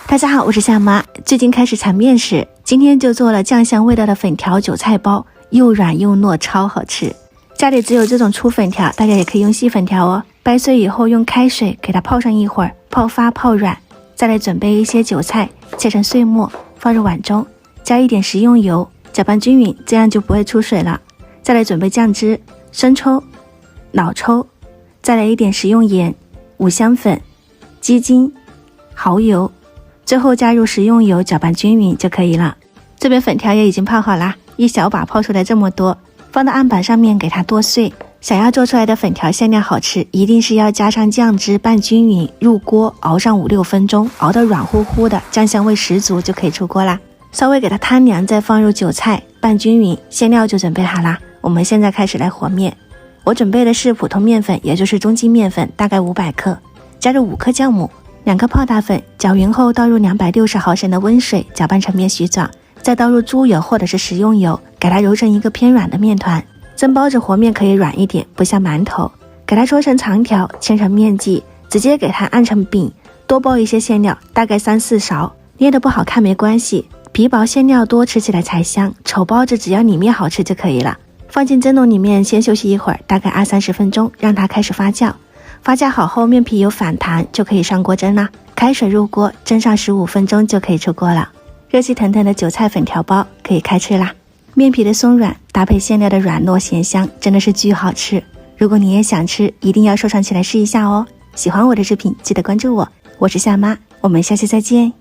大家好，我是夏妈。最近开始馋面食，今天就做了酱香味道的粉条韭菜包，又软又糯，超好吃。家里只有这种粗粉条，大家也可以用细粉条哦。掰碎以后用开水给它泡上一会儿，泡发泡软。再来准备一些韭菜，切成碎末，放入碗中，加一点食用油，搅拌均匀，这样就不会出水了。再来准备酱汁，生抽、老抽，再来一点食用盐、五香粉、鸡精、蚝油。最后加入食用油，搅拌均匀就可以了。这边粉条也已经泡好啦，一小把泡出来这么多，放到案板上面给它剁碎。想要做出来的粉条馅料好吃，一定是要加上酱汁拌均匀，入锅熬上5-6分钟，熬得软乎乎的，酱香味十足就可以出锅啦。稍微给它摊凉，再放入韭菜，拌均匀，馅料就准备好啦。我们现在开始来和面。我准备的是普通面粉，也就是中筋面粉，大概500克，加入5克酵母，2克泡打粉，搅匀后倒入260毫升的温水，搅拌成面絮状，再倒入猪油或者是食用油，给它揉成一个偏软的面团。蒸包子和面可以软一点，不像馒头，给它搓成长条，切成面剂，直接给它按成饼，多包一些馅料，大概3-4勺。捏得不好看没关系，皮薄馅料多，吃起来才香。丑包子只要里面好吃就可以了。放进蒸笼里面先休息一会儿，大概20-30分钟，让它开始发酵。发酵好后面皮有反弹，就可以上锅蒸啦。开水入锅，蒸上15分钟就可以出锅了。热气腾腾的韭菜粉条包可以开吃啦。面皮的松软搭配馅料的软糯咸香，真的是巨好吃。如果你也想吃，一定要收藏起来试一下哦。喜欢我的视频记得关注我，我是夏妈，我们下期再见。